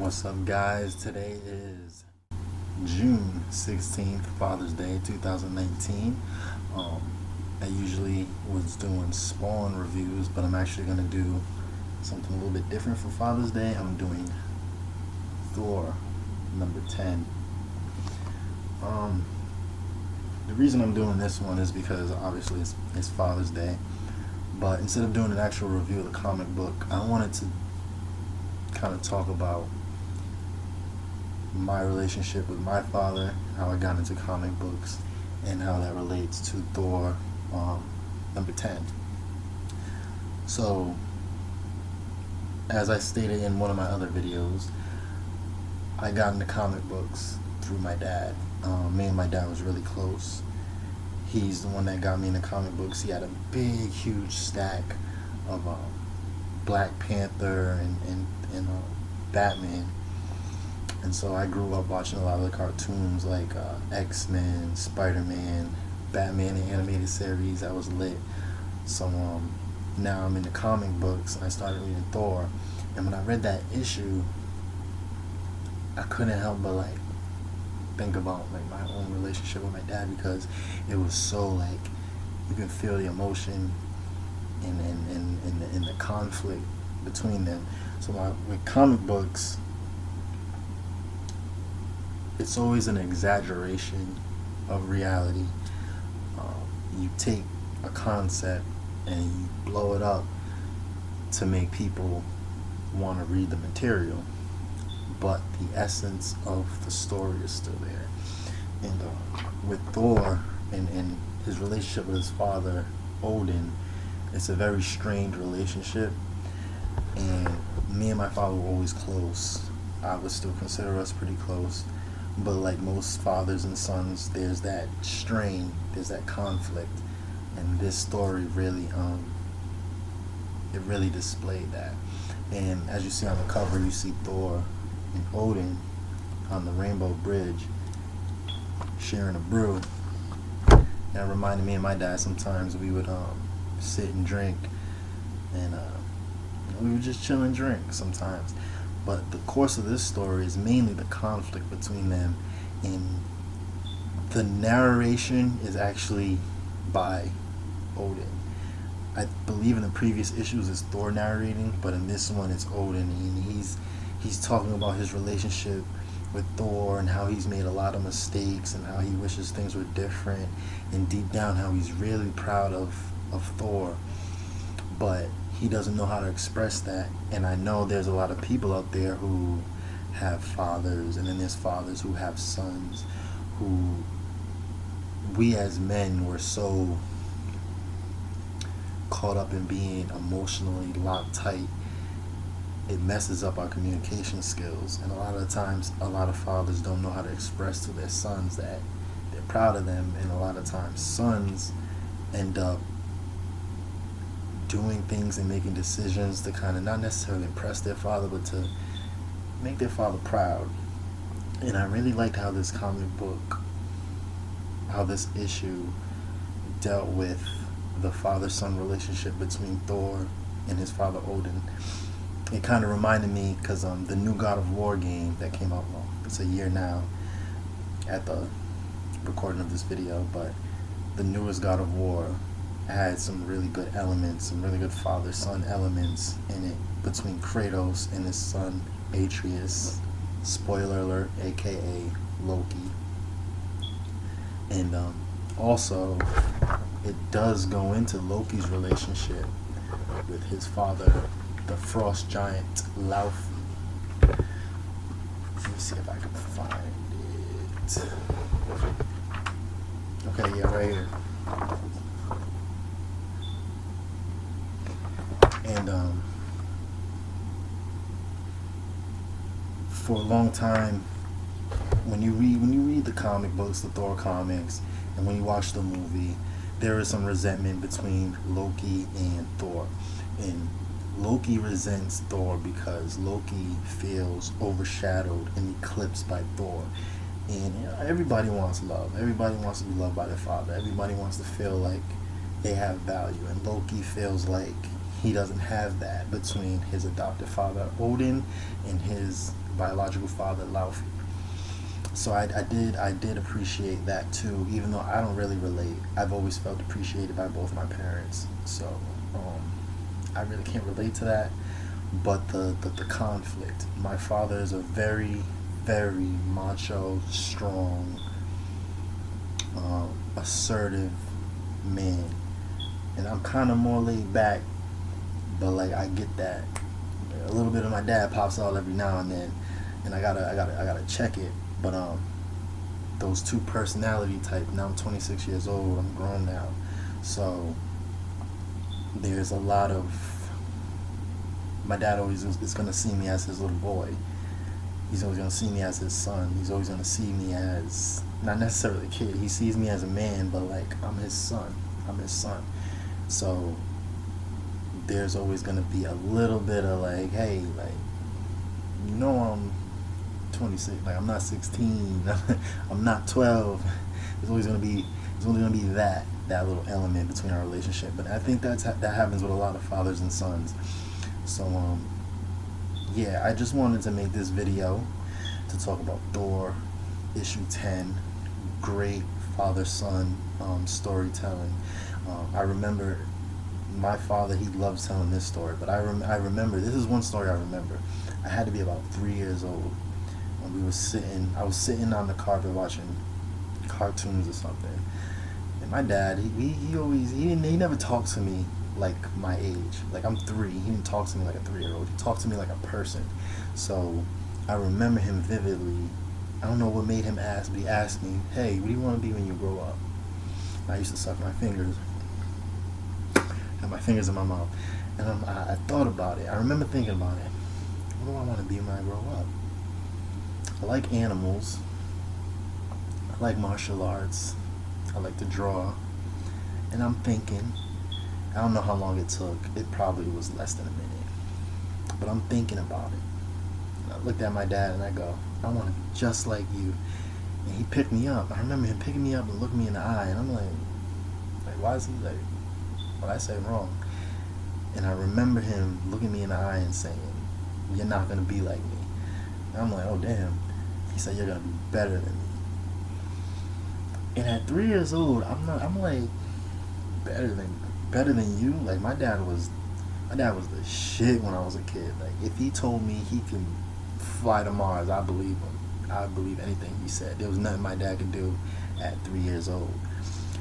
What's up, guys? Today is June 16th, Father's Day 2019. I usually was doing Spawn reviews, but I'm actually going to do something a little bit different for Father's Day. I'm doing Thor number 10. The reason I'm doing this one is because obviously it's Father's Day, but instead of doing an actual review of the comic book, I wanted to kind of talk about my relationship with my father, how I got into comic books, and how that relates to Thor number 10. So, as I stated in one of my other videos, I got into comic books through my dad. Me and my dad was really close. He's the one that got me into comic books. He had a big, huge stack of Black Panther and Batman. And so I grew up watching a lot of the cartoons like X-Men, Spider-Man, Batman, the animated series. I was lit. So now I'm into comic books, and I started reading Thor. And when I read that issue, I couldn't help but think about my own relationship with my dad, because it was so you can feel the emotion and the conflict between them. So with comic books, it's always an exaggeration of reality. You take a concept and you blow it up to make people want to read the material, but the essence of the story is still there. And with Thor and his relationship with his father, Odin, it's a very strained relationship. And me and my father were always close. I would still consider us pretty close. But like most fathers and sons, there's that strain, there's that conflict. And this story really, it really displayed that. And as you see on the cover, you see Thor and Odin on the Rainbow Bridge sharing a brew. That reminded me of my dad. Sometimes we would sit and drink, and we would just chill and drink sometimes. But the course of this story is mainly the conflict between them, and the narration is actually by Odin. I believe in the previous issues it's Thor narrating, but in this one it's Odin, and he's talking about his relationship with Thor and how he's made a lot of mistakes and how he wishes things were different, and deep down how he's really proud of Thor, but he doesn't know how to express that. And I know there's a lot of people out there who have fathers, and then there's fathers who have sons, who we as men were so caught up in being emotionally locked tight, it messes up our communication skills. And a lot of the times, a lot of fathers don't know how to express to their sons that they're proud of them, and a lot of times sons end up doing things and making decisions to kind of not necessarily impress their father, but to make their father proud. And I really liked how this comic book, how this issue dealt with the father-son relationship between Thor and his father Odin. It kind of reminded me, because the new God of War game that came out, well, it's a year now at the recording of this video, but the newest God of War had some really good elements, some really good father-son elements in it, between Kratos and his son Atreus, spoiler alert, aka Loki. And also it does go into Loki's relationship with his father, the frost giant Laufey. Let me see if I can find it. Okay, yeah, right here. And for a long time, when you read the comic books, the Thor comics, and when you watch the movie, there is some resentment between Loki and Thor. And Loki resents Thor because Loki feels overshadowed and eclipsed by Thor. And everybody wants love. Everybody wants to be loved by their father. Everybody wants to feel like they have value. And Loki feels like he doesn't have that between his adopted father Odin and his biological father, Laufey. So I did appreciate that too, even though I don't really relate. I've always felt appreciated by both my parents. So I really can't relate to that. But the conflict. My father is a very, very macho, strong, assertive man, and I'm kind of more laid back. But like I get that a little bit of my dad pops out every now and then, and I gotta check it. But those two personality type. Now I'm 26 years old. I'm grown now, so there's a lot of. My dad always is gonna see me as his little boy. He's always gonna see me as his son. He's always gonna see me as not necessarily a kid. He sees me as a man, but like I'm his son. I'm his son. So there's always gonna be a little bit of like, hey, like, you know, I'm 26. Like I'm not 16. I'm not 12. There's always gonna be that little element between our relationship. But I think that happens with a lot of fathers and sons. So yeah, I just wanted to make this video to talk about Thor, issue 10. Great father-son storytelling. I remember my father, he loves telling this story, but I remember, this is one story I remember. I had to be about 3 years old. I was sitting on the carpet watching cartoons or something. And my dad, he never talked to me like my age. Like I'm 3. He didn't talk to me like a 3-year-old. He talked to me like a person. So I remember him vividly. I don't know what made him ask, but he asked me, hey, what do you want to be when you grow up? And I used to suck my fingers. Have my fingers in my mouth. And I thought about it. I remember thinking about it. What do I want to be when I grow up? I like animals. I like martial arts. I like to draw. And I'm thinking, I don't know how long it took. It probably was less than a minute. But I'm thinking about it. And I looked at my dad and I go, I want to be just like you. And he picked me up. I remember him picking me up and looking me in the eye. And I'm like, why is he like, what I say wrong? And I remember him looking me in the eye and saying, you're not going to be like me. And I'm like, oh damn. He said, you're going to be better than me. And at 3 years old, I'm like, better than you? Like my dad was the shit when I was a kid. Like if he told me he can fly to Mars, I believe him. I believe anything he said. There was nothing my dad could do at 3 years old.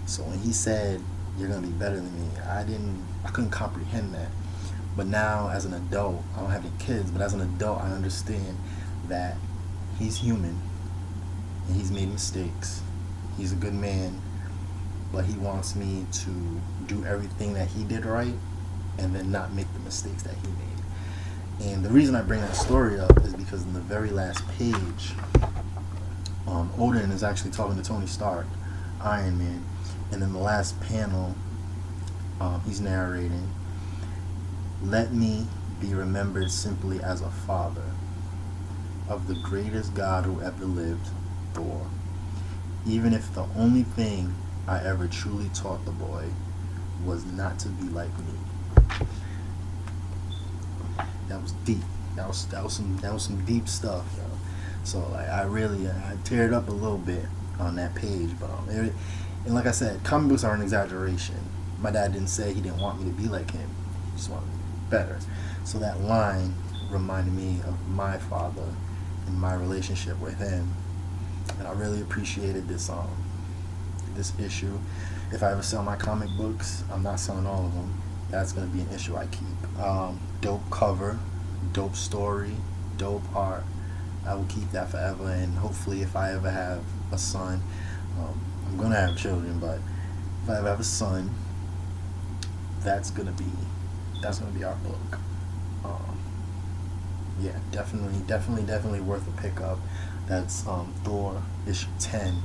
So when he said you're gonna be better than me, I couldn't comprehend that. But now as an adult, I don't have any kids, but as an adult I understand that he's human and he's made mistakes. He's a good man, but he wants me to do everything that he did right and then not make the mistakes that he made. And the reason I bring that story up is because in the very last page, Odin is actually talking to Tony Stark, Iron Man, and in the last panel, he's narrating, let me be remembered simply as a father of the greatest God who ever lived, Thor. Even if the only thing I ever truly taught the boy was not to be like me. That was deep. That was some deep stuff, yo. So like I teared up a little bit on that page, but and like I said, comic books are an exaggeration. My dad didn't say he didn't want me to be like him. He just wanted me to be better. So that line reminded me of my father and my relationship with him, and I really appreciated this issue. If I ever sell my comic books, I'm not selling all of them. That's going to be an issue I keep. Dope cover, dope story, dope art. I will keep that forever, and hopefully if I ever have a son, I'm going to have children, but if I ever have a son, that's going to be our book. Yeah, definitely worth a pickup. That's Thor issue 10,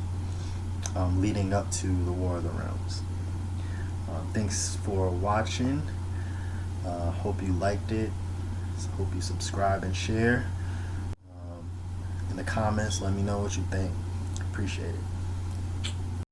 leading up to the War of the Realms. Thanks for watching. Hope you liked it. Hope you subscribe and share. In the comments, let me know what you think. Appreciate it.